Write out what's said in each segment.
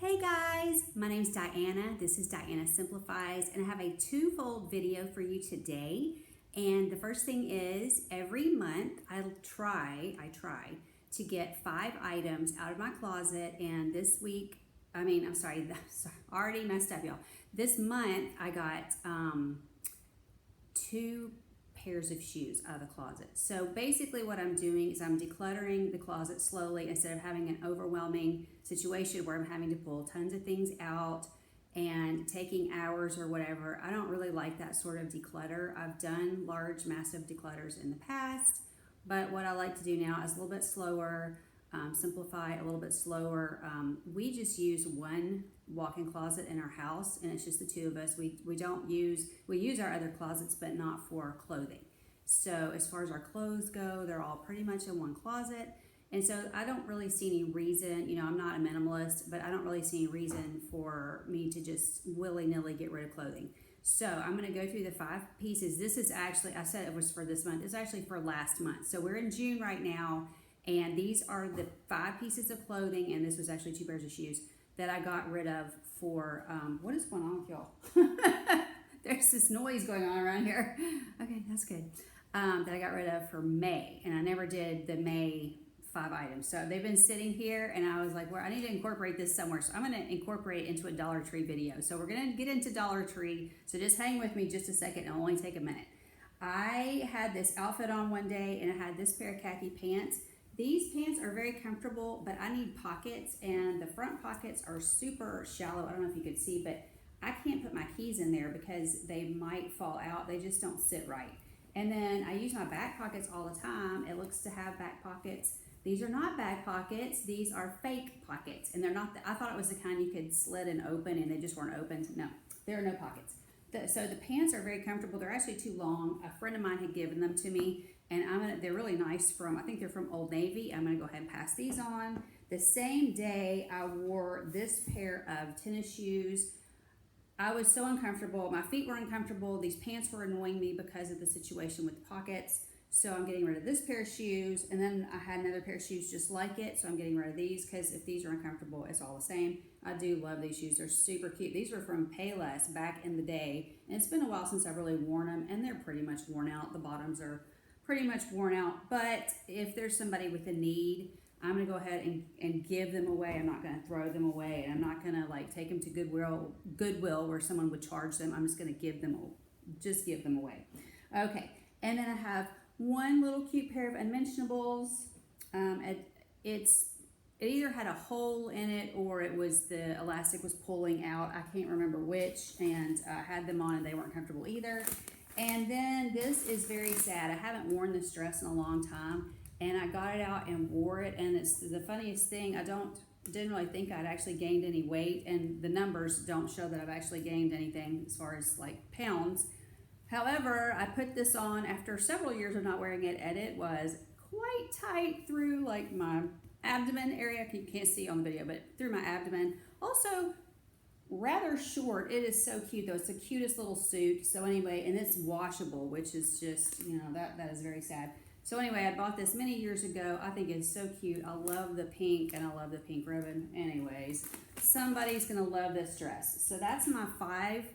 Hey guys, my name's Diana. This is Diana Simplifies, and I have a twofold video for you today. And the first thing is every month I try to get 5 items out of my closet. And this week, sorry, already messed up, y'all. This month I got 2 pairs of shoes out of the closet. So basically what I'm doing is I'm decluttering the closet slowly instead of having an overwhelming situation where I'm having to pull tons of things out and taking hours or whatever. I don't really like that sort of declutter. I've done large, massive declutters in the past, but what I like to do now is a little bit slower, simplify a little bit slower. We just use one walk-in closet in our house, and it's just the 2 of us. We use our other closets, but not for clothing. So as far as our clothes go, they're all pretty much in one closet. And so I don't really see any reason, I'm not a minimalist, but I don't really see any reason for me to just willy-nilly get rid of clothing. So I'm going to go through the 5 pieces. This is actually, I said it was for this month. It's actually for last month. So we're in June right now, and these are the 5 pieces of clothing, and this was actually 2 pairs of shoes that I got rid of for, what is going on with y'all? There's this noise going on around here. Okay, that's good. That I got rid of for May, and I never did the May 5 items. So they've been sitting here, and I was like, well, I need to incorporate this somewhere. So I'm going to incorporate it into a Dollar Tree video. So we're going to get into Dollar Tree. So just hang with me just a second. It'll only take a minute. I had this outfit on one day, and I had this pair of khaki pants. These pants are very comfortable, but I need pockets, and the front pockets are super shallow. I don't know if you could see, but I can't put my keys in there because they might fall out. They just don't sit right. And then I use my back pockets all the time. It looks to have back pockets. These are not back pockets. These are fake pockets, and they're not. I thought it was the kind you could slit and open, and they just weren't open. No, there are no pockets. So the pants are very comfortable. They're actually too long. A friend of mine had given them to me, and they're really nice I think they're from Old Navy. I'm gonna go ahead and pass these on. The same day I wore this pair of tennis shoes. I was so uncomfortable. My feet were uncomfortable. These pants were annoying me because of the situation with the pockets. So I'm getting rid of this pair of shoes, and then I had another pair of shoes just like it, so I'm getting rid of these because if these are uncomfortable, it's all the same. I do love these shoes. They're super cute. These were from Payless back in the day, and it's been a while since I've really worn them, and they're pretty much worn out. The bottoms are pretty much worn out, but if there's somebody with a need, I'm going to go ahead and give them away. I'm not going to throw them away, and I'm not going to like take them to Goodwill where someone would charge them. I'm just going to give them away. Okay, and then I have one little cute pair of unmentionables. It either had a hole in it or it was the elastic was pulling out. I can't remember which, and I had them on and they weren't comfortable either. And then this is very sad. I haven't worn this dress in a long time, and I got it out and wore it, and it's the funniest thing. Didn't really think I'd actually gained any weight, and the numbers don't show that I've actually gained anything as far as like pounds. However, I put this on after several years of not wearing it, and it was quite tight through like my abdomen area. You can't see on the video, but through my abdomen. Also, rather short. It is so cute though. It's the cutest little suit. So anyway, and it's washable, which is just, that is very sad. So anyway, I bought this many years ago. I think it's so cute. I love the pink, and I love the pink ribbon. Anyways, somebody's gonna love this dress. So that's my 5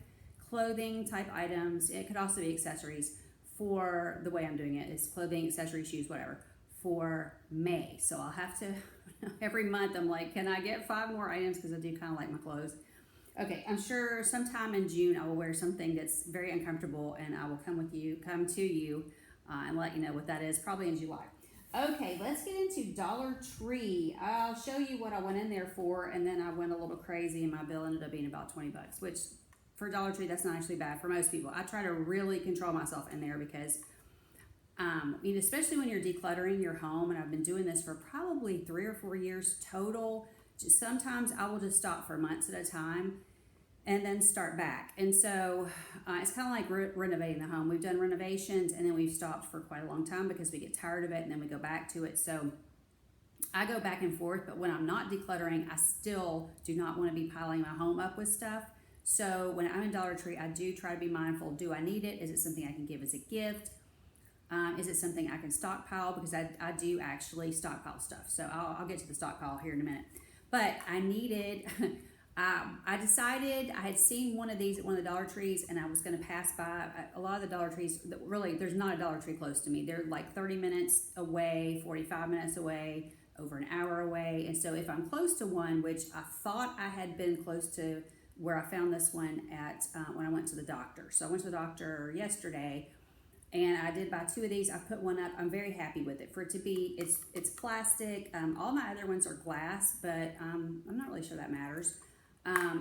clothing type items. It could also be accessories for the way I'm doing it. It's clothing, accessories, shoes, whatever, for May. So I'll have to, every month I'm like, can I get 5 more items? Because I do kind of like my clothes. Okay, I'm sure sometime in June I will wear something that's very uncomfortable, and I will come to you and let you know what that is, probably in July. Okay, let's get into Dollar Tree. I'll show you what I went in there for, and then I went a little crazy, and my bill ended up being about $20, which for Dollar Tree, that's not actually bad for most people. I try to really control myself in there because, especially when you're decluttering your home, and I've been doing this for probably 3 or 4 years total. Sometimes I will just stop for months at a time and then start back. And so it's kind of like renovating the home. We've done renovations, and then we've stopped for quite a long time because we get tired of it, and then we go back to it. So I go back and forth, but when I'm not decluttering, I still do not want to be piling my home up with stuff. So when I'm in Dollar Tree, I do try to be mindful. Do I need it? Is it something I can give as a gift? Is it something I can stockpile? Because I do actually stockpile stuff. So I'll get to the stockpile here in a minute. But I needed I decided I had seen one of these at one of the Dollar Trees, and I was going to pass by a lot of the Dollar Trees. Really, there's not a Dollar Tree close to me. They're like 30 minutes away, 45 minutes away, over an hour away. And so if I'm close to one, which I thought I had been close to where I found this one at when I went to the doctor. So I went to the doctor yesterday, and I did buy two of these. I put one up. I'm very happy with it. For it to be, it's plastic. All my other ones are glass, but I'm not really sure that matters.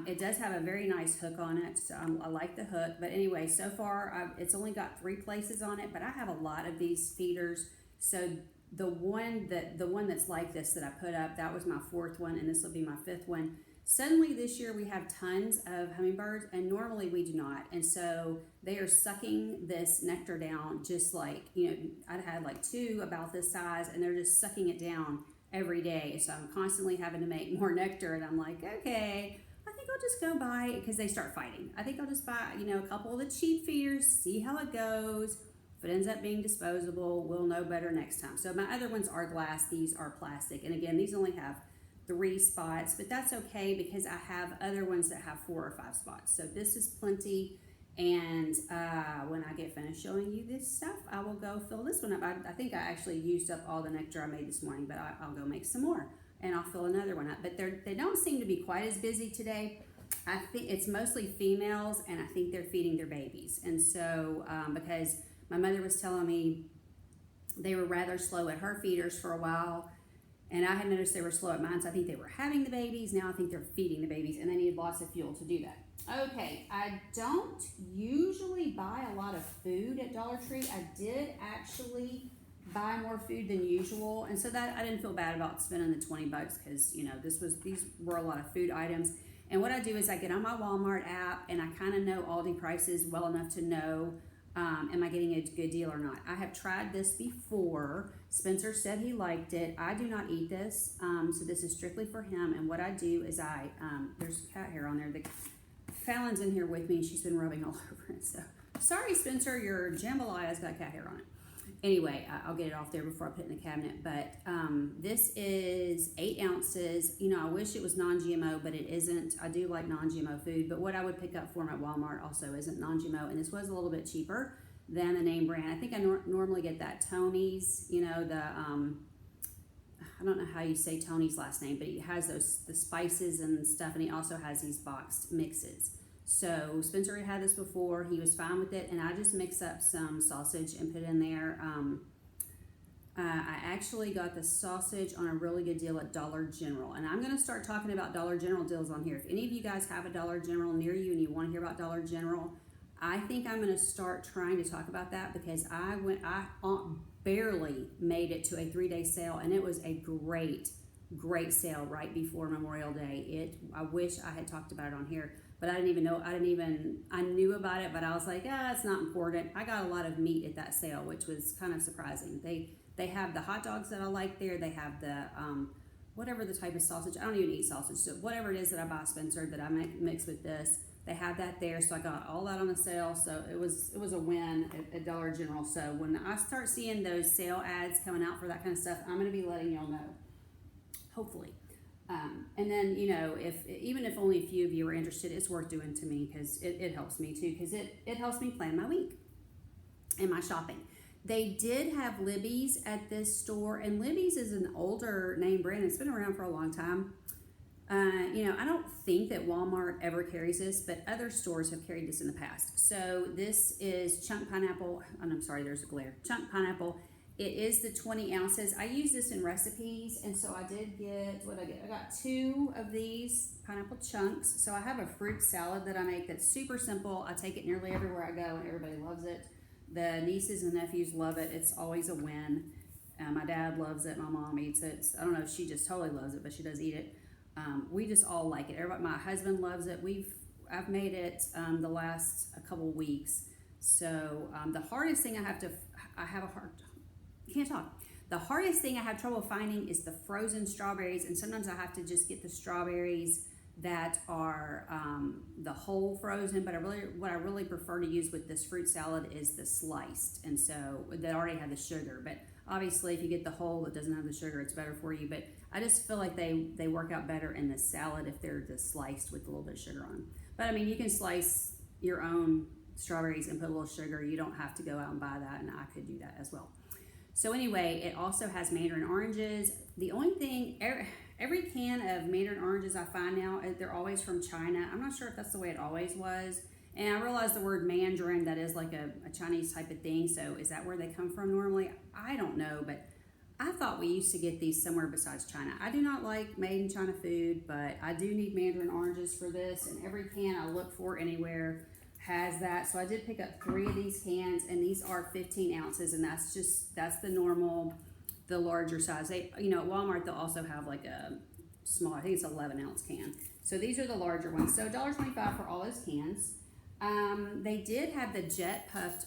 It does have a very nice hook on it, so I like the hook. But anyway, so far it's only got 3 places on it, but I have a lot of these feeders. So the one that's like this that I put up, that was my 4th one, and this will be my 5th one. Suddenly this year we have tons of hummingbirds, and normally we do not. And so they are sucking this nectar down, just like, I'd had like 2 about this size, and they're just sucking it down every day. So I'm constantly having to make more nectar, and I'm like, okay, I think I'll just go buy, because they start fighting. I think I'll just buy, a couple of the cheap feeders, see how it goes. If it ends up being disposable, we'll know better next time. So my other ones are glass, these are plastic. And again, these only have 3 spots, but that's okay because I have other ones that have 4 or 5 spots. So this is plenty. And when I get finished showing you this stuff, I will go fill this one up. I think I actually used up all the nectar I made this morning, but I'll go make some more. And I'll fill another one up. But they don't seem to be quite as busy today. I think it's mostly females, and I think they're feeding their babies. And so, because my mother was telling me they were rather slow at her feeders for a while, and I had noticed they were slow at mine, so I think they were having the babies. Now I think they're feeding the babies, and they need lots of fuel to do that. Okay, I don't usually buy a lot of food at Dollar Tree. I did actually buy more food than usual, and so that I didn't feel bad about spending the $20 because these were a lot of food items. And what I do is I get on my Walmart app, and I kind of know Aldi prices well enough to know am I getting a good deal or not. I have tried this before. Spencer said he liked it. I do not eat this, so this is strictly for him. And what I do is there's cat hair on there. Fallon's in here with me, and she's been rubbing all over it. So sorry, Spencer, your jambalaya's got cat hair on it. Anyway, I'll get it off there before I put it in the cabinet. But this is 8 ounces. I wish it was non-GMO, but it isn't. I do like non-GMO food, but what I would pick up for them at Walmart also isn't non-GMO, and this was a little bit cheaper than the name brand. I think I normally get that Tony's, I don't know how you say Tony's last name, but he has the spices and stuff, and he also has these boxed mixes. So Spencer had this before. He was fine with it, and I just mix up some sausage and put in there. I actually got the sausage on a really good deal at Dollar General, and I'm going to start talking about Dollar General deals on here. If any of you guys have a Dollar General near you and you want to hear about Dollar General, I think I'm going to start trying to talk about that because I barely made it to a 3-day sale, and it was a great sale right before Memorial Day. I wish I had talked about it on here, but I didn't even know. I knew about it, but I was like, it's not important. I got a lot of meat at that sale, which was kind of surprising. They have the hot dogs that I like there. They have the whatever the type of sausage. I don't even eat sausage, so whatever it is that I buy, Spencer, that I mix with this, they have that there. So I got all that on the sale. So it was a win at Dollar General. So when I start seeing those sale ads coming out for that kind of stuff, I'm going to be letting y'all know, hopefully. And then, even if only a few of you are interested, it's worth doing to me because it helps me too, because it helps me plan my week and my shopping. They did have Libby's at this store, and Libby's is an older name brand. It's been around for a long time. I don't think that Walmart ever carries this, but other stores have carried this in the past. So this is chunk pineapple. I'm sorry, there's a glare. Chunk pineapple. It is the 20 ounces. I use this in recipes, and so I did get, I got 2 of these pineapple chunks. So I have a fruit salad that I make that's super simple. I take it nearly everywhere I go, and everybody loves it. The nieces and nephews love it. It's always a win. My dad loves it. My mom eats it. I don't know if she just totally loves it, but she does eat it. We just all like it. My husband loves it. I've made it the last a couple weeks. So the hardest thing The hardest thing I have trouble finding is the frozen strawberries, and sometimes I have to just get the strawberries that are the whole frozen, but what I really prefer to use with this fruit salad is the sliced, and so they already have the sugar. But Obviously, if you get the whole that doesn't have the sugar, it's better for you. But I just feel like they work out better in the salad if they're just sliced with a little bit of sugar on them. But I mean, you can slice your own strawberries and put a little sugar. You don't have to go out and buy that, and I could do that as well. So anyway, it also has mandarin oranges. The only thing, every can of mandarin oranges I find now, they're always from China. I'm not sure if that's the way it always was. And I realize the word mandarin, that is like a Chinese type of thing. So is that where they come from normally? I don't know, but I thought we used to get these somewhere besides China. I do not like made in China food, but I do need mandarin oranges for this. And every can I look for anywhere has that. So I did pick up 3 of these cans, and these are 15 ounces, and that's the normal, the larger size. They, at Walmart, they'll also have like a small, I think it's 11-ounce can. So these are the larger ones. So $1.25 for all those cans. They did have the jet puffed,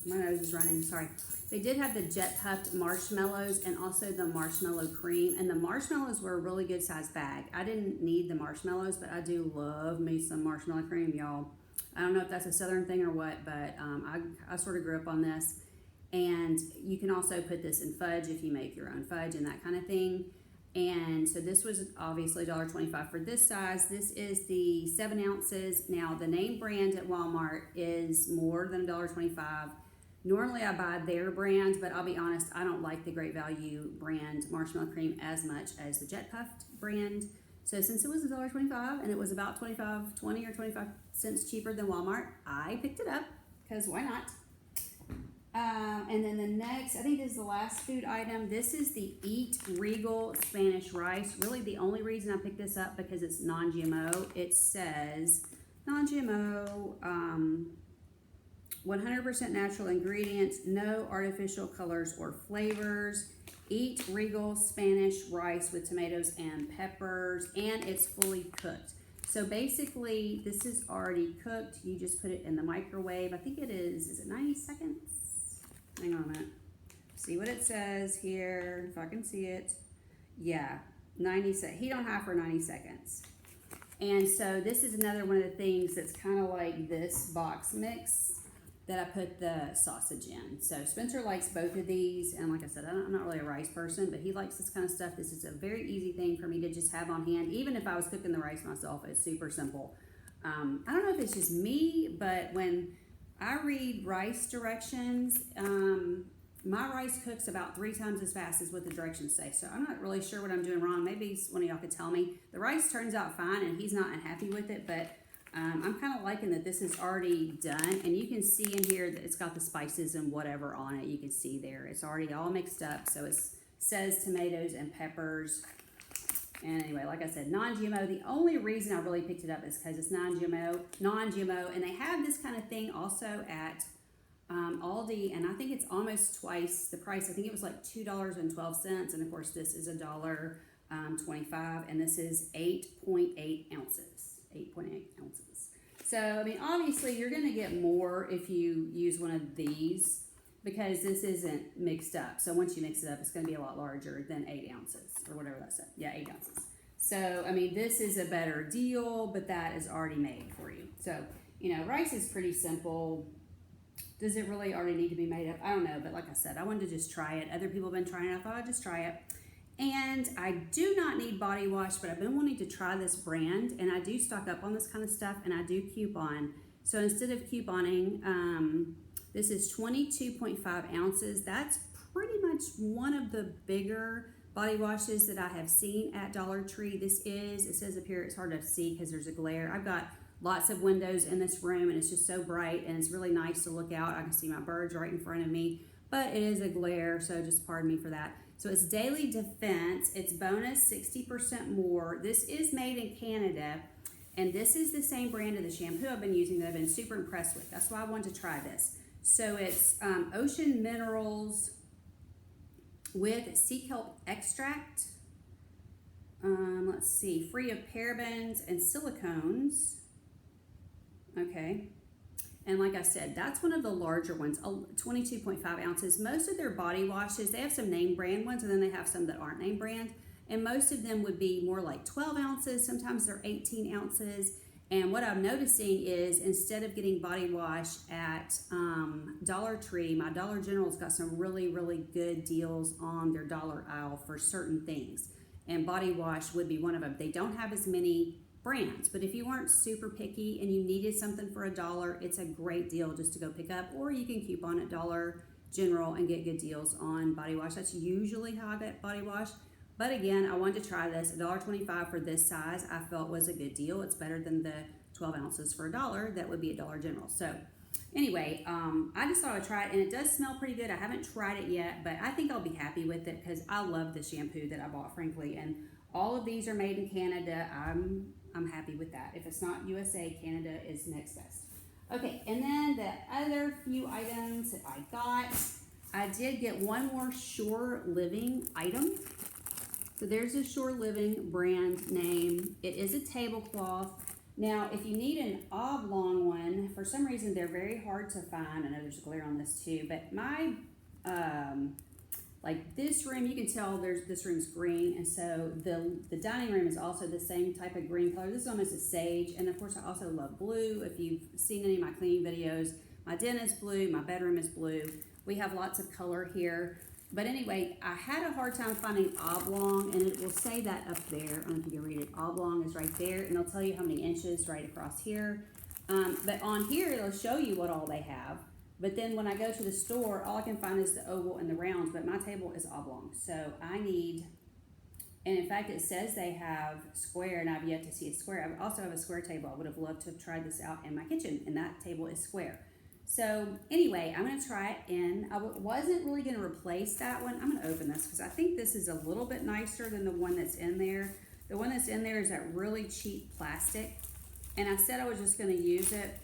my nose is running, sorry. They did have the jet puffed marshmallows and also the marshmallow cream. And the marshmallows were a really good size bag. I didn't need the marshmallows, but I do love me some marshmallow cream, y'all. I don't know if that's a Southern thing or what, but I sort of grew up on this. And you can also put this in fudge if you make your own fudge and that kind of thing. And so this was obviously $1.25 for this size. This is the 7 ounces. Now the name brand at Walmart is more than $1.25. Normally I buy their brand, but I'll be honest, I don't like the Great Value brand marshmallow cream as much as the Jet Puffed brand. So since it was $1.25 and it was about 20 or 25 cents cheaper than Walmart, I picked it up because why not? And then the next, I think this is the last food item. This is the Eat Regal Spanish rice. Really the only reason I picked this up because it's non-GMO. It says non-GMO, 100% natural ingredients, no artificial colors or flavors. Eat Regal Spanish rice with tomatoes and peppers, and it's fully cooked. So basically, this is already cooked. You just put it in the microwave. I think it is it 90 seconds? Hang on a minute. See what it says here, if I can see it. Yeah, 90 seconds. Heat on high for 90 seconds. And so this is another one of the things that's kind of like this box mix that I put the sausage in. So Spencer likes both of these, and like I said, I'm not really a rice person, but he likes this kind of stuff. This is a very easy thing for me to just have on hand. Even if I was cooking the rice myself, it's super simple. I don't know if it's just me, but when I read rice directions, my rice cooks about 3 times as fast as what the directions say. So I'm not really sure what I'm doing wrong. Maybe one of y'all could tell me. The rice turns out fine, and he's not unhappy with it, but I'm kind of liking that this is already done, and you can see in here that it's got the spices and whatever on it. You can see there it's already all mixed up. So it says tomatoes and peppers. And anyway, like I said, non-GMO. The only reason I really picked it up is because it's non-GMO, and they have this kind of thing also at Aldi, and I think it's almost twice the price. I think it was like $2.12, and of course this is $1.25, and this is 8.8 ounces. 8.8 ounces. So, I mean, obviously you're going to get more if you use one of these because this isn't mixed up. So once you mix it up, it's going to be a lot larger than 8 ounces or whatever that said. Yeah, 8 ounces. So, I mean, this is a better deal, but that is already made for you. So, rice is pretty simple. Does it really already need to be made up? I don't know, but like I said, I wanted to just try it. Other people have been trying it. I thought I'd just try it. And I do not need body wash, but I've been wanting to try this brand, and I do stock up on this kind of stuff, and I do coupon. So instead of couponing, this is 22.5 ounces. That's pretty much one of the bigger body washes that I have seen at Dollar Tree. It says up here, it's hard to see because there's a glare. I've got lots of windows in this room, and it's just so bright, and it's really nice to look out. I can see my birds right in front of me, but it is a glare, so just pardon me for that. So it's Daily Defense. It's bonus 60% more. This is made in Canada, and this is the same brand of the shampoo I've been using that I've been super impressed with. That's why I wanted to try this. So it's ocean minerals with sea kelp extract. Let's see, free of parabens and silicones. Okay. And like I said, that's one of the larger ones, 22.5 ounces. Most of their body washes, they have some name brand ones, and then they have some that aren't name brand. And most of them would be more like 12 ounces. Sometimes they're 18 ounces. And what I'm noticing is instead of getting body wash at Dollar Tree, my Dollar General's got some really, really good deals on their dollar aisle for certain things. And body wash would be one of them. They don't have as many brands, but if you weren't super picky and you needed something for $1, it's a great deal just to go pick up. Or you can coupon at Dollar General and get good deals on body wash. That's usually how I get body wash. But again, I wanted to try this. $1.25 for this size I felt was a good deal. It's better than the 12 ounces for $1 that would be at Dollar General. So anyway, I just thought I'd try it, and it does smell pretty good. I haven't tried it yet, but I think I'll be happy with it because I love the shampoo that I bought, frankly. And all of these are made in Canada. I'm happy with that. If it's not USA, Canada is next best. Okay, and then the other few items that I got, I did get one more Shore Living item. So there's a Shore Living brand name. It is a tablecloth. Now, if you need an oblong one, for some reason they're very hard to find. I know there's a glare on this too, but my, like this room, you can tell this room's green, and so the dining room is also the same type of green color. This is almost a sage, and of course I also love blue. If you've seen any of my cleaning videos, my den is blue, my bedroom is blue. We have lots of color here. But anyway, I had a hard time finding oblong, and it will say that up there. I don't know if you can read it. Oblong is right there, and it'll tell you how many inches right across here. But on here, it'll show you what all they have. But then when I go to the store, all I can find is the oval and the rounds, but my table is oblong. So I need, and in fact, it says they have square, and I've yet to see a square. I also have a square table. I would have loved to have tried this out in my kitchen, and that table is square. So anyway, I'm going to try it in. I wasn't really going to replace that one. I'm going to open this because I think this is a little bit nicer than the one that's in there. The one that's in there is that really cheap plastic. And I said I was just going to use it.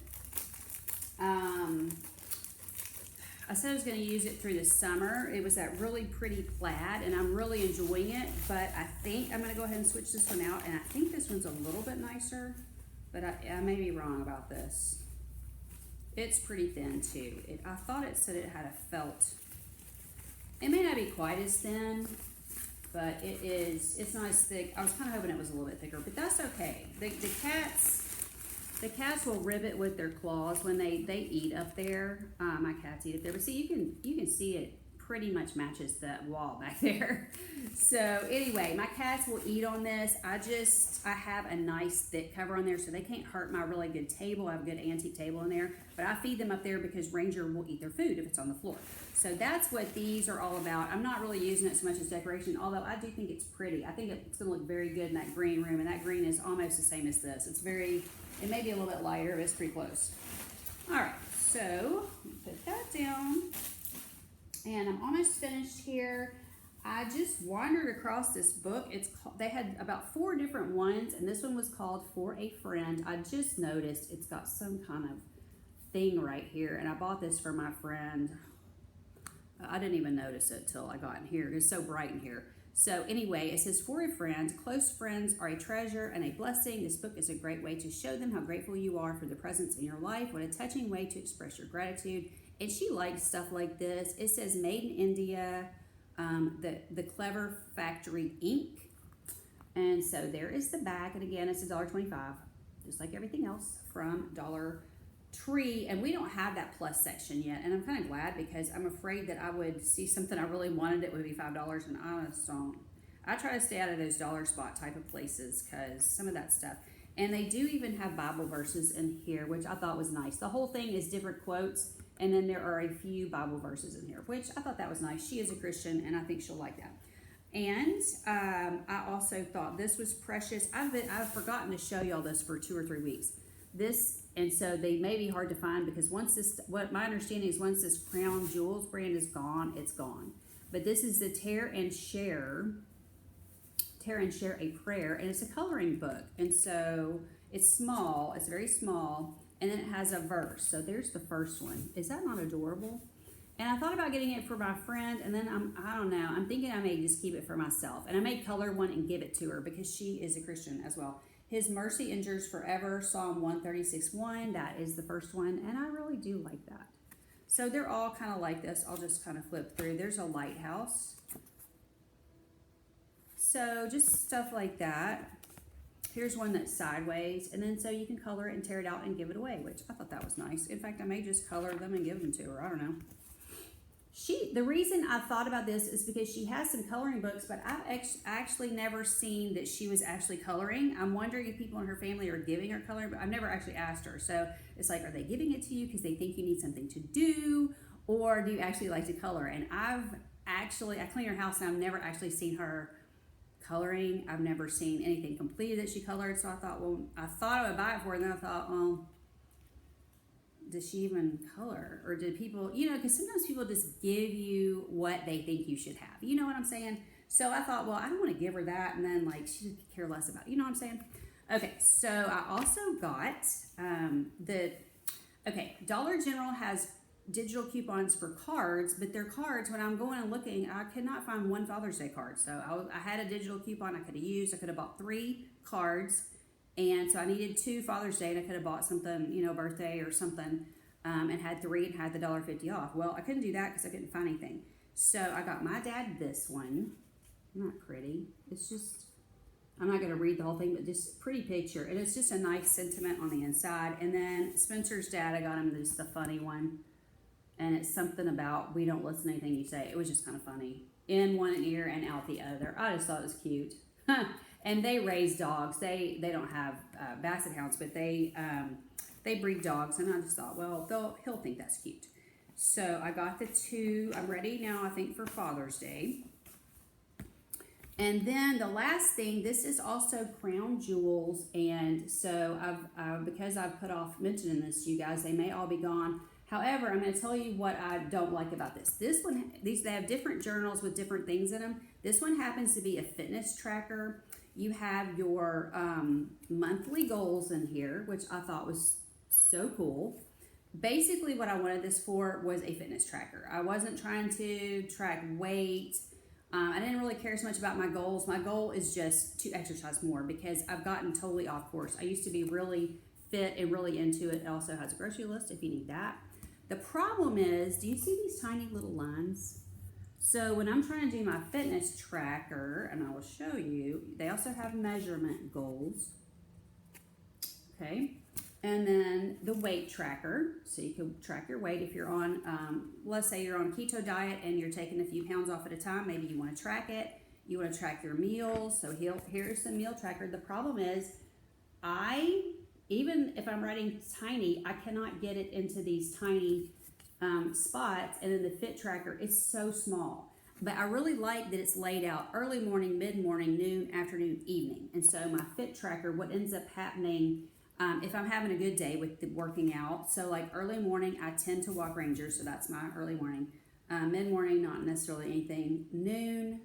I said I was going to use it through the summer. It was that really pretty plaid, and I'm really enjoying it. But I think I'm going to go ahead and switch this one out. And I think this one's a little bit nicer, but I may be wrong about this. It's pretty thin too. I thought it said it had a felt. It may not be quite as thin, but it's not as thick. I was kind of hoping it was a little bit thicker, but that's okay. The cats will rib it with their claws when they eat up there. My cats eat up there, but see, you can see it pretty much matches the wall back there. So anyway, my cats will eat on this. I have a nice thick cover on there so they can't hurt my really good table. I have a good antique table in there, but I feed them up there because Ranger will eat their food if it's on the floor. So that's what these are all about. I'm not really using it so much as decoration, although I do think it's pretty. I think it's gonna look very good in that green room, and that green is almost the same as this. It may be a little bit lighter, but it's pretty close. All right, so put that down. And I'm almost finished here. I just wandered across this book. They had about 4 different ones, and this one was called For a Friend. I just noticed it's got some kind of thing right here, and I bought this for my friend. I didn't even notice it till I got in here. It's so bright in here. So anyway, it says, for a friend, close friends are a treasure and a blessing. This book is a great way to show them how grateful you are for their presence in your life. What a touching way to express your gratitude. And she likes stuff like this. It says made in India, the Clever Factory ink. And so there is the back. And again, it's $1.25, just like everything else from Dollar Tree. And we don't have that plus section yet. And I'm kind of glad because I'm afraid that I would see something I really wanted. It would be $5, and I just don't. I try to stay out of those dollar spot type of places because some of that stuff. And they do even have Bible verses in here, which I thought was nice. The whole thing is different quotes. And then there are a few Bible verses in here, which I thought that was nice. She is a Christian, and I think she'll like that. And I also thought this was precious. I've forgotten to show y'all this for 2 or 3 weeks. And so they may be hard to find because what my understanding is once this Crown Jewels brand is gone, it's gone. But this is the Tear and Share a Prayer, and it's a coloring book. And so it's small, it's very small. And then it has a verse. So there's the first one. Is that not adorable? And I thought about getting it for my friend, and then I don't know. I'm thinking I may just keep it for myself. And I may color one and give it to her because she is a Christian as well. His mercy endures forever, Psalm 136:1. That is the first one, and I really do like that. So they're all kind of like this. I'll just kind of flip through. There's a lighthouse. So just stuff like that. here's one that's sideways, and then so you can color it and tear it out and give it away, which I thought that was nice. In fact, I may just color them and give them to her. I don't know. The reason I thought about this is because she has some coloring books, but I've actually never seen that she was actually coloring. I'm wondering if people in her family are giving her coloring, but I've never actually asked her. So it's like, are they giving it to you because they think you need something to do, or do you actually like to color? And I clean her house and I've never actually seen her coloring. I've never seen anything completed that she colored. So I thought, well, I thought I would buy it for her, and then I thought, well, does she even color? Or did people, because sometimes people just give you what they think you should have. You know what I'm saying? So I thought, well, I don't want to give her that, and then like she could care less about it. You know what I'm saying? Okay, so I also got Dollar General has digital coupons for cards, but their cards, when I'm going and looking, I could not find one Father's Day card. So I had a digital coupon I could have used. I could have bought 3 cards, and so I needed 2 Father's Day, and I could have bought something, birthday or something, and had 3 and had the $1.50 off. Well, I couldn't do that because I couldn't find anything. So I got my dad this one. Not pretty. It's just, I'm not going to read the whole thing, but just pretty picture. And it's just a nice sentiment on the inside. And then Spencer's dad, I got him just the funny one. And it's something about, we don't listen to anything you say. It was just kind of funny. In one ear and out the other. I just thought it was cute. And they raise dogs. They don't have basset hounds, but they breed dogs. And I just thought, well, he'll think that's cute. So I got the 2. I'm ready now, I think, for Father's Day. And then the last thing, this is also crown jewels. And so because I've put off mentioning this to you guys, they may all be gone. However, I'm going to tell you what I don't like about this. This one, they have different journals with different things in them. This one happens to be a fitness tracker. You have your monthly goals in here, which I thought was so cool. Basically, what I wanted this for was a fitness tracker. I wasn't trying to track weight. I didn't really care so much about my goals. My goal is just to exercise more because I've gotten totally off course. I used to be really fit and really into it. It also has a grocery list if you need that. The problem is, do you see these tiny little lines? So when I'm trying to do my fitness tracker, and I will show you, they also have measurement goals. Okay. And then the weight tracker, so you can track your weight if you're on, let's say you're on a keto diet and you're taking a few pounds off at a time. Maybe you want to track it. You want to track your meals. So here's the meal tracker. The problem is, even if I'm writing tiny, I cannot get it into these tiny spots. And then the fit tracker is so small. But I really like that it's laid out early morning, mid-morning, noon, afternoon, evening. And so my fit tracker, what ends up happening, if I'm having a good day with the working out, so like early morning, I tend to walk Ranger, so that's my early morning. Mid-morning, not necessarily anything. Noon,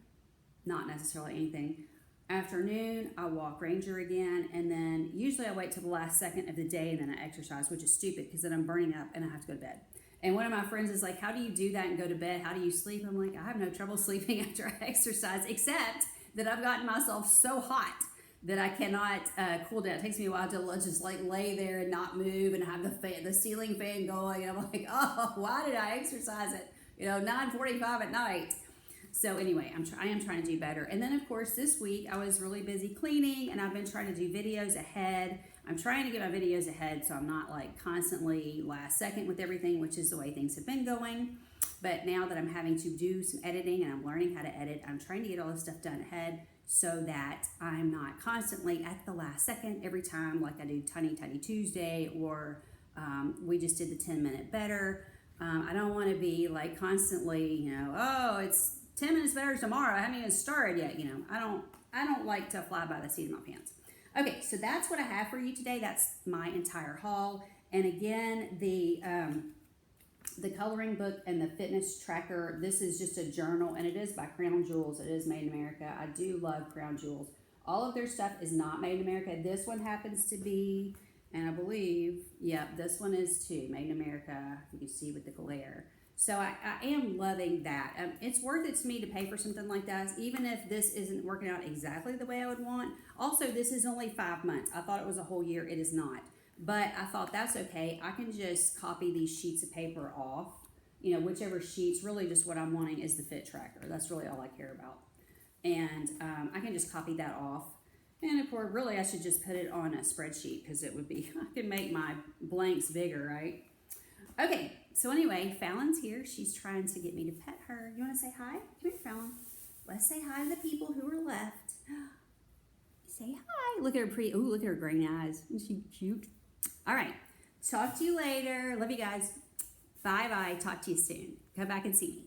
not necessarily anything. Afternoon, I walk Ranger again, and then usually I wait till the last second of the day and then I exercise, which is stupid because then I'm burning up and I have to go to bed. And one of my friends is like, how do you do that and go to bed? How do you sleep? I'm like, I have no trouble sleeping after I exercise, except that I've gotten myself so hot that I cannot cool down. It takes me a while to just like lay there and not move and have the ceiling fan going. And I'm like, oh, why did I exercise at 9:45 at night? So anyway, I am trying to do better. And then of course this week I was really busy cleaning, and I've been trying to do videos ahead. I'm trying to get my videos ahead so I'm not like constantly last second with everything, which is the way things have been going. But now that I'm having to do some editing and I'm learning how to edit, I'm trying to get all this stuff done ahead so that I'm not constantly at the last second every time, like I do Tiny Tuesday, or we just did the 10-minute better. I don't want to be like constantly, it's 10 minutes better tomorrow. I haven't even started yet. I don't like to fly by the seat of my pants. Okay, so that's what I have for you today. That's my entire haul. And again, the coloring book and the fitness tracker, this is just a journal, and it is by Crown Jewels. It is made in America. I do love Crown Jewels. All of their stuff is not made in America. This one happens to be, and I believe, this one is too, made in America. You can see with the glare. So I am loving that. It's worth it to me to pay for something like that, even if this isn't working out exactly the way I would want. Also, this is only 5 months. I thought it was a whole year. It is not. But I thought that's okay. I can just copy these sheets of paper off. Whichever sheets, really just what I'm wanting is the fit tracker. That's really all I care about. And I can just copy that off. And of course, really I should just put it on a spreadsheet because it would be, I can make my blanks bigger, right? Okay, so anyway, Fallon's here. She's trying to get me to pet her. You want to say hi? Come here, Fallon. Let's say hi to the people who are left. Say hi. Look at her pretty, ooh, look at her green eyes. Isn't she cute? All right, talk to you later. Love you guys. Bye-bye. Talk to you soon. Come back and see me.